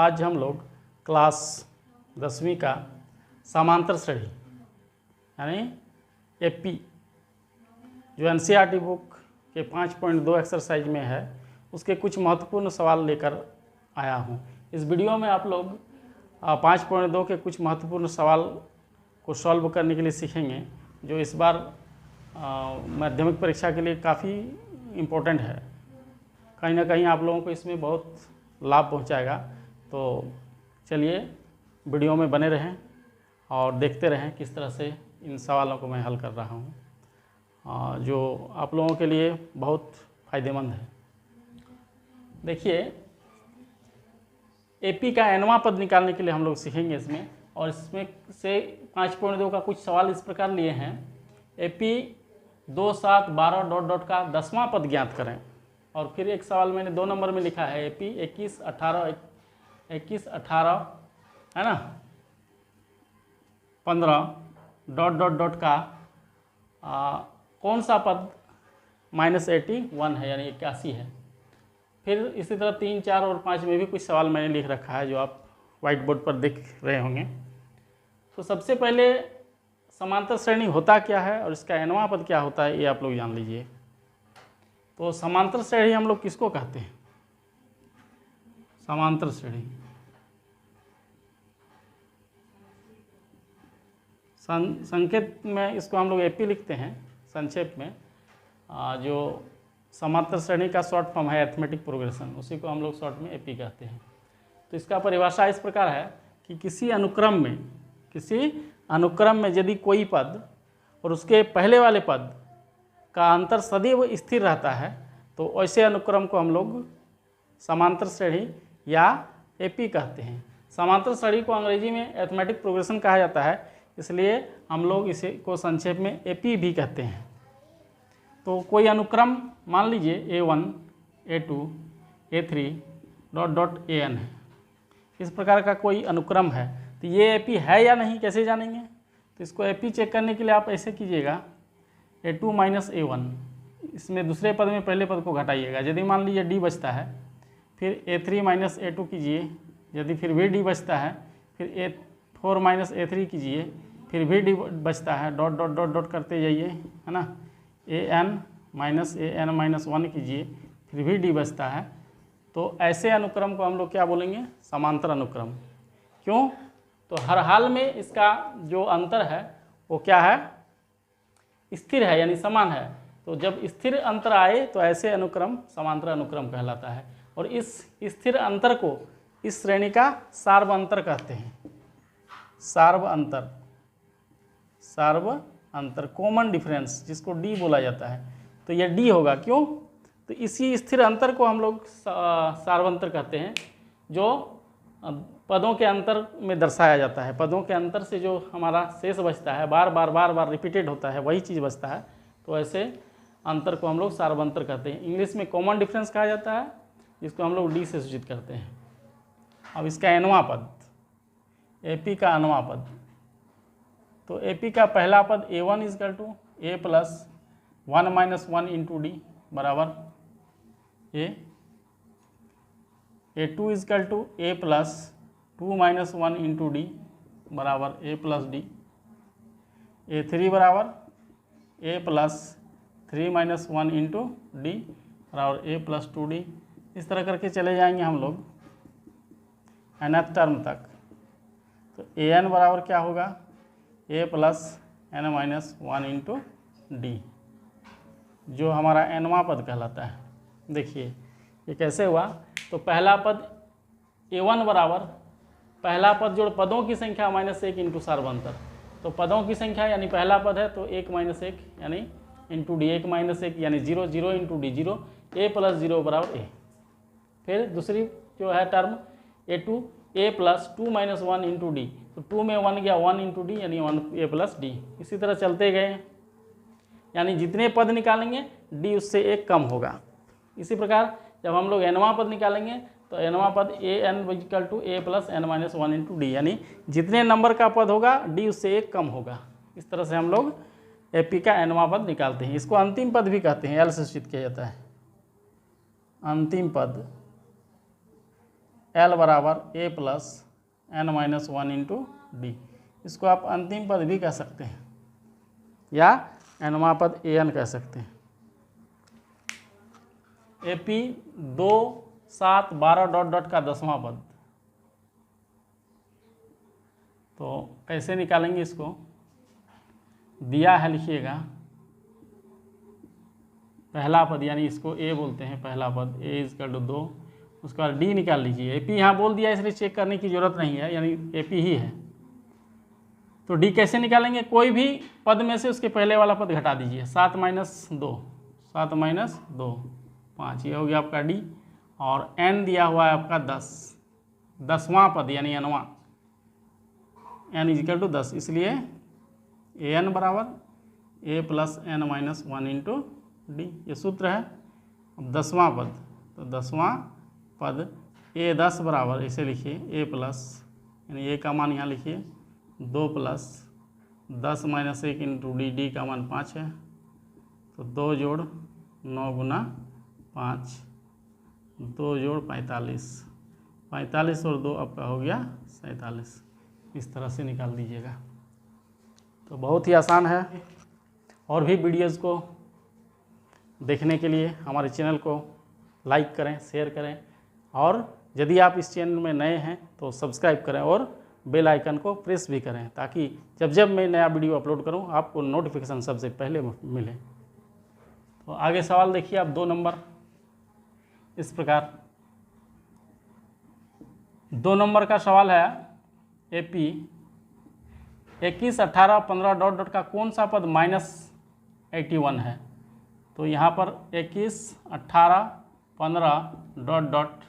आज हम लोग क्लास 10वीं का समांतर श्रेणी यानी एपी जो एनसीईआरटी बुक के 5.2 एक्सरसाइज में है उसके कुछ महत्वपूर्ण सवाल लेकर आया हूँ। इस वीडियो में आप लोग 5.2 के कुछ महत्वपूर्ण सवाल को सॉल्व करने के लिए सीखेंगे जो इस बार माध्यमिक परीक्षा के लिए काफ़ी इम्पोर्टेंट है। कहीं ना कहीं आप लोगों को इसमें बहुत लाभ पहुंचाएगा। तो चलिए वीडियो में बने रहें और देखते रहें किस तरह से इन सवालों को मैं हल कर रहा हूं जो आप लोगों के लिए बहुत फ़ायदेमंद है। देखिए, एपी का एनवां पद निकालने के लिए हम लोग सीखेंगे इसमें, और इसमें से 5.2 का कुछ सवाल इस प्रकार लिए हैं। एपी 2, 7, 12 डॉट डॉट का 10वां पद ज्ञात करें। और फिर एक सवाल मैंने 2 नंबर में लिखा है एपी 21, 18 है ना 15 डॉट डॉट डॉट का कौन सा पद -81 है यानी 81 है। फिर इसी तरह 3, 4 और 5 में भी कुछ सवाल मैंने लिख रखा है जो आप व्हाइट बोर्ड पर देख रहे होंगे। तो सबसे पहले समांतर श्रेणी होता क्या है और इसका एनवां पद क्या होता है ये आप लोग जान लीजिए। तो समांतर श्रेणी हम लोग किसको कहते हैं? समांतर श्रेणी संकेत में इसको हम लोग एपी लिखते हैं संक्षेप में। जो समांतर श्रेणी का शॉर्ट फॉर्म है अरिथमेटिक प्रोग्रेशन, उसी को हम लोग शॉर्ट में एपी कहते हैं। तो इसका परिभाषा इस प्रकार है कि किसी अनुक्रम में यदि कोई पद और उसके पहले वाले पद का अंतर सदैव स्थिर रहता है तो ऐसे अनुक्रम को हम लोग समांतर श्रेणी या एपी कहते हैं। समांतर श्रेणी को अंग्रेजी में अरिथमेटिक प्रोग्रेशन कहा जाता है, इसलिए हम लोग इसे को संक्षेप में एपी भी कहते हैं। तो कोई अनुक्रम मान लीजिए A1, A2, A3 dot dot AN है, इस प्रकार का कोई अनुक्रम है तो ये एपी है या नहीं कैसे जानेंगे? तो इसको एपी चेक करने के लिए आप ऐसे कीजिएगा A2 माइनस A1, इसमें दूसरे पद में पहले पद को घटाइएगा। यदि मान लीजिए D बचता है, फिर A3 माइनस A2 कीजिए, यदि फिर भी D बचता है, फिर A4 माइनस A3 कीजिए, फिर भी D बचता है, डॉट डॉट डॉट डॉट करते जाइए, है ना। AN माइनस AN माइनस 1 कीजिए, फिर भी D बचता है। तो ऐसे अनुक्रम को हम लोग क्या बोलेंगे? समांतर अनुक्रम। क्यों? तो हर हाल में इसका जो अंतर है वो क्या है? स्थिर है यानी समान है। तो जब स्थिर अंतर आए तो ऐसे अनुक्रम समांतर अनुक्रम कहलाता है। और इस स्थिर अंतर को इस श्रेणी का सार्व अंतर कहते हैं। सार्व अंतर कॉमन डिफरेंस जिसको डी बोला जाता है, तो यह डी होगा। क्यों? तो इसी स्थिर अंतर को हम लोग सार्वंतर कहते हैं जो पदों के अंतर में दर्शाया जाता है। पदों के अंतर से जो हमारा शेष बचता है, बार बार रिपीटेड होता है, वही चीज़ बचता है, तो ऐसे अंतर को हम लोग सार्वंतर कहते हैं। इंग्लिश में कॉमन डिफरेंस कहा जाता है, जिसको हम लोग डी से सूचित करते हैं। अब इसका एनवां पद, एपी का एनवां पद, तो एपी का पहला पद A1 is equal to A plus 1 minus 1 into D बराबर A। A2 is equal to A plus 2 minus 1 into D बराबर A प्लस डी। A3 बराबर A plus 3 minus 1 into D बराबर A प्लस 2D। इस तरह करके चले जाएंगे हम लोग nth टर्म तक। तो AN बराबर क्या होगा? A plus N minus 1 into D, जो हमारा एनवां पद कहलाता है। देखिए ये कैसे हुआ। तो पहला पद A1 बराबर पहला पद जोड़ पदों की संख्या -1 इंटू सार्वंतर। तो पदों की संख्या यानी पहला पद है तो 1 माइनस 1 यानी इंटू डी, 1 माइनस 1 यानी 0, 0 इंटू डी 0, A प्लस 0 बराबर A। फिर दूसरी जो है term A2 A plus 2 minus 1 into D, तो 2 में 1 गया 1 इंटू डी यानी 1 A प्लस डी। इसी तरह चलते गए, यानी जितने पद निकालेंगे डी उससे 1 कम होगा। इसी प्रकार जब हम लोग एनवां पद निकालेंगे तो एनवां पद AN equal to A plus N minus 1 into D, यानी जितने नंबर का पद होगा डी उससे 1 कम होगा। इस तरह से हम लोग एपी का एनवां पद निकालते हैं। इसको अंतिम पद भी कहते हैं, एल से सूचित किया जाता है। अंतिम पद L बराबर A plus n-1 into D. इसको आप अंतिम पद भी कह सकते हैं या nवां पद an कह सकते हैं। AP 2, 7, 12 डॉट डॉट का 10वां पद, तो कैसे निकालेंगे इसको? दिया है, लिखिएगा पहला पद, यानी इसको A बोलते हैं, पहला पद A इजकल टू 2, उसके बाद D निकाल लीजिए। AP यहाँ बोल दिया इसलिए चेक करने की जरूरत नहीं है, यानी AP ही है। तो D कैसे निकालेंगे? कोई भी पद में से उसके पहले वाला पद घटा दीजिए। 7 माइनस 2, 7 माइनस 2, 5, ये हो गया आपका D। और N दिया हुआ है आपका 10, 10वां पद यानी nवां, n इजिकल टू 10, इसलिए an बराबर A plus n-1 into D, ये सूत्र है। अब 10वां पद, तो 10वां पद A 10 बराबर, इसे लिखिए A प्लस, यानी A का मान यहाँ लिखिए 2 plus 10 minus 1 into D, D का मान 5 है, तो 2 जोड़ 9 गुना 5, 2 जोड़ 45, 45 और 2 आपका हो गया 47। इस तरह से निकाल दीजिएगा। तो बहुत ही आसान है। और भी वीडियोज़ को देखने के लिए हमारे चैनल को लाइक करें, शेयर करें, और यदि आप इस चैनल में नए हैं तो सब्सक्राइब करें और बेल आइकन को प्रेस भी करें, ताकि जब जब मैं नया वीडियो अपलोड करूं आपको नोटिफिकेशन सबसे पहले मिले। तो आगे सवाल देखिए आप 2 नंबर, इस प्रकार 2 नंबर का सवाल है। AP 21, 18, 15 डॉट डॉट का कौन सा पद -81 है? तो यहाँ पर 21, 18, 15 डॉट डॉट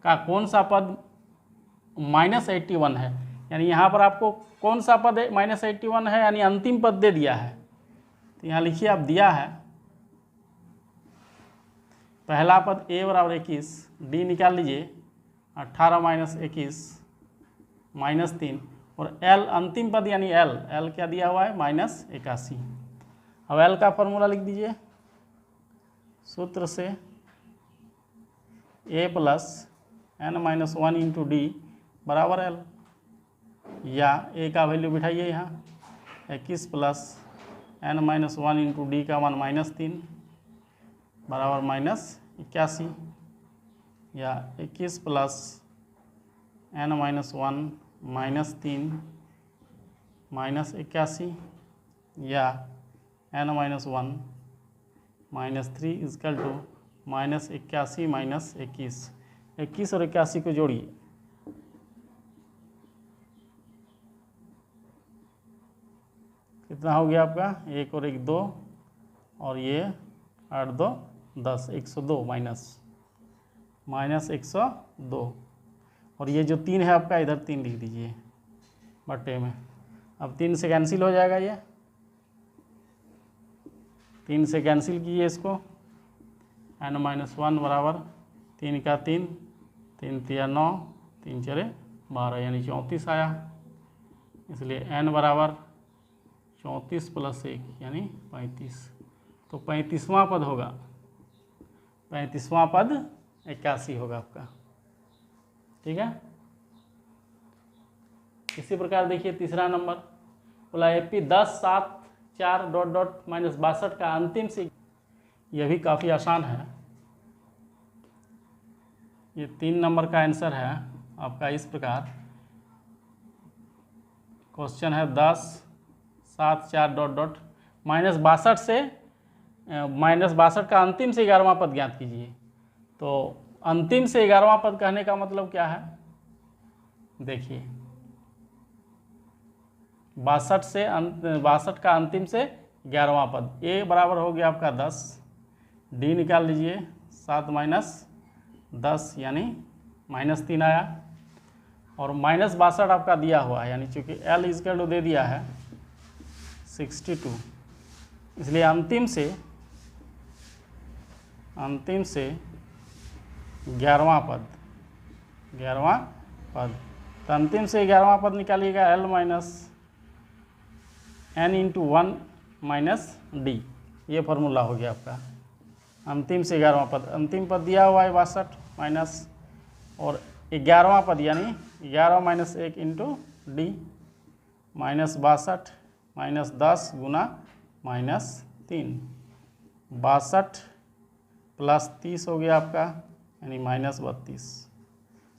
का कौन सा पद -81 है? यानी यहाँ पर आपको कौन सा पद -81 है, यानी अंतिम पद दे दिया है। तो यहाँ लिखिए, आप दिया है पहला पद A बराबर 21, D निकाल लीजिए 18 माइनस 21 -3, और L अंतिम पद यानी L क्या दिया हुआ है -81। अब L का फॉर्मूला लिख दीजिए, सूत्र से A plus n-1 into D बराबर L, या A का वैल्यू बिठाइए यहाँ 21 प्लस n-1 इंटू डी का मान -3 बराबर -81, या 21 प्लस n-1 -3 -81, या n-1 -3 इजकल टू -81 माइनस 21। 21 और 81 को जोड़िए, कितना हो गया आपका? 1 और 1 2, और ये 8 2 10, 102 माइनस 102, और ये जो 3 है आपका इधर 3 लिख दीजिए बट्टे में। अब 3 से कैंसिल हो जाएगा, ये 3 से कैंसिल कीजिए इसको, n-1 बराबर 3 का 3, 3 तिया 9, 3 चरे 12, यानी 34 आया। इसलिए n बराबर 34 प्लस 1 यानी 35। तो 35वां पद होगा, 35वां पद 81 होगा आपका। ठीक है। इसी प्रकार देखिए तीसरा नंबर बोला AP 10, 7, 4 डॉट डॉट -62 का अंतिम से, यह भी काफ़ी आसान है। ये 3 नंबर का आंसर है आपका इस प्रकार। क्वेश्चन है 10, 7, 4 डॉट डॉट -62 से -62 का अंतिम से 11वां पद ज्ञात कीजिए। तो अंतिम से 11वां पद कहने का मतलब क्या है? देखिए 62 का अंतिम से 11वां पद, A बराबर हो गया आपका 10, D निकाल लीजिए 7 माइनस 10 यानी -3 आया, और -62 आपका दिया हुआ है, यानी चूँकि L इजकल टू दे दिया है 62, इसलिए अंतिम से 11वां पद, तो अंतिम से 11वां पद निकालिएगा L minus n into 1 minus D, ये फॉर्मूला हो गया आपका। अंतिम से 11वां पद, अंतिम पद दिया हुआ है 62 माइनस, और 11वां पद यानी 11 minus 1 into D minus 62 minus 10 गुना माइनस 3, 62 प्लस 30 हो गया आपका यानी माइनस 32।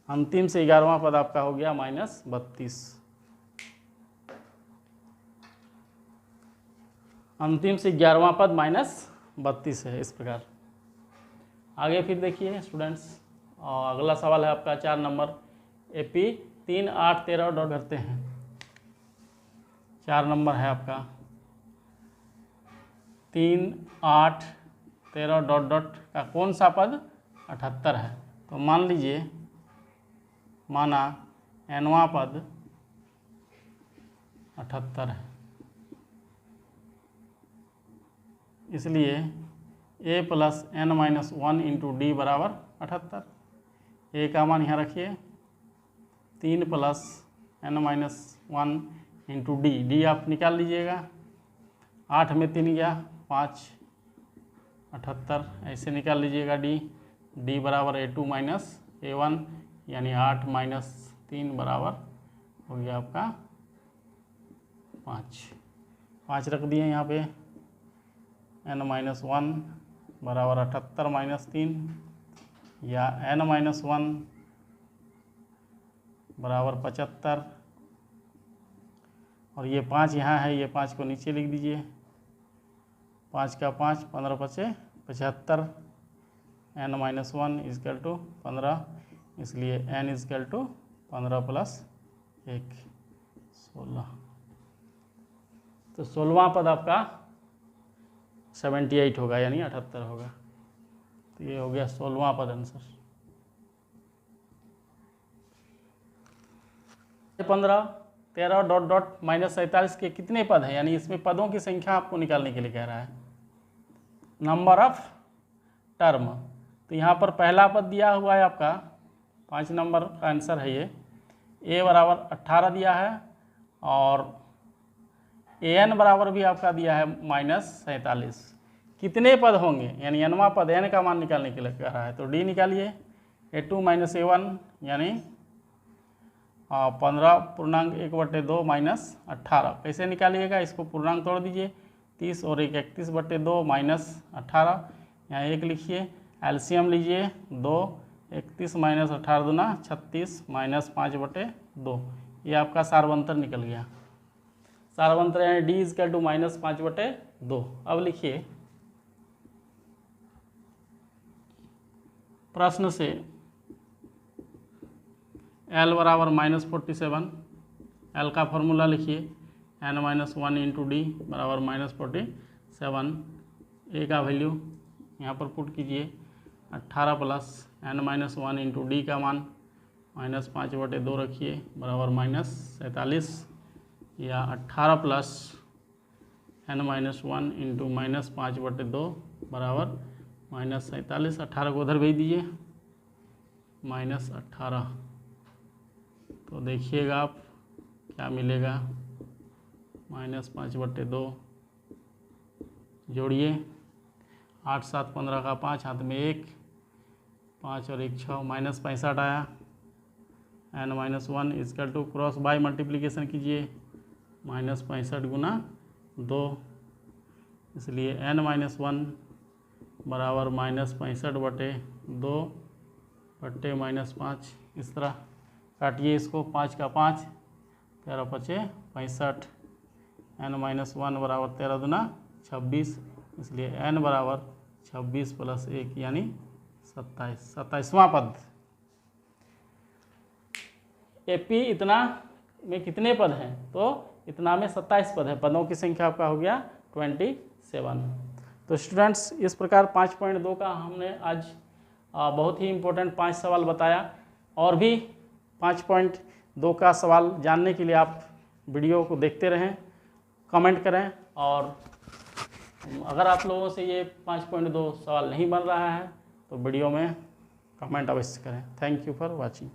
अंतिम से 11वां पद आपका हो गया माइनस 32। अंतिम से 11वां पद माइनस 32 है। इस प्रकार आगे फिर देखिए स्टूडेंट्स, अगला सवाल है आपका 4 नंबर। एपी 3, 8, 13 डॉट करते हैं। 4 नंबर है आपका 3, 8, 13 डॉट डॉट का कौन सा पद 78 है। तो मान लीजिए, माना nवां पद 78 है, इसलिए a plus n minus 1 into D बराबर 78। ए का मान यहाँ रखिए 3 plus n minus 1 into D, D आप निकाल लीजिएगा। 8 में 3 गया 5, 78 ऐसे निकाल लीजिएगा। डी बराबर a2 माइनस a1 यानी 8 माइनस 3 बराबर हो गया आपका 5 रख दिए यहाँ पे। n माइनस 1 बराबर 78 माइनस 3 या n माइनस 1 बराबर 75, और ये 5 यहाँ है, ये 5 को नीचे लिख दीजिए। 5 का 5, 15 पचे 75, n माइनस 1 इजकल टू 15, इसलिए n इजकल टू 15 प्लस 1 16। तो 16वां पद आपका 78 होगा यानी 78 होगा। तो ये हो गया 16वां पद आंसर। 15, 13 डॉट डॉट माइनस 47 के कितने पद हैं, यानी इसमें पदों की संख्या आपको निकालने के लिए कह रहा है। नंबर ऑफ टर्म, तो यहाँ पर पहला पद दिया हुआ है आपका 5 नंबर का आंसर है ये। a बराबर 18 दिया है और an बराबर भी आपका दिया है माइनस 47। कितने पद होंगे, यानी nवां पद n का मान निकालने के लिए कह रहा है। तो d निकालिए, a2 माइनस a1 यानी 15 पूर्णांक 1/2 माइनस 18। कैसे निकालिएगा, इसको पूर्णांक तोड़ दीजिए। 30 और 1 31/2 माइनस 18, यहाँ 1 लिखिए। एलसीएम लीजिए 2, 31 माइनस 18 दूना 36 माइनस 5/2, ये आपका सार्वंतर निकल गया। सार्वंतर यानी डी इजकल टू माइनस 5/2। अब लिखिए प्रश्न से L बराबर माइनस 47, L का फॉर्मूला लिखिए n माइनस 1 इंटू डी बराबर माइनस 47। ए का वैल्यू यहाँ पर पुट कीजिए 18 plus n minus 1 into D का मान माइनस 5/2 रखिए बराबर माइनस 47, या 18 plus n minus 1 into minus 5/2 बराबर माइनस 47। 18 को उधर भेज दीजिए, माइनस 18। तो देखिएगा आप क्या मिलेगा, माइनस 5/2 जोड़िए। 8 7 15 का 5, हाथ में 1, 5 और 1 6, माइनस 65 आया। n minus 1 is equal to cross by multiplication कीजिए, माइनस 65 गुना 2, इसलिए n माइनस 1 बराबर माइनस 65/2 बट्टे माइनस 5। इस तरह काटिए इसको, 5 का 5, 13 पचे 65, n माइनस 1 बराबर 13 दूना 26, इसलिए n बराबर 26 प्लस 1 यानी 27। 27वां पद। एपी इतना में कितने पद हैं, तो इतना में 27 पद है। पदों की संख्या आपका हो गया 27। तो स्टूडेंट्स इस प्रकार 5.2 का हमने आज बहुत ही इम्पोर्टेंट 5 सवाल बताया। और भी 5.2 का सवाल जानने के लिए आप वीडियो को देखते रहें, कमेंट करें, और अगर आप लोगों से ये 5.2 सवाल नहीं बन रहा है तो वीडियो में कमेंट अवश्य करें। Thank you for watching.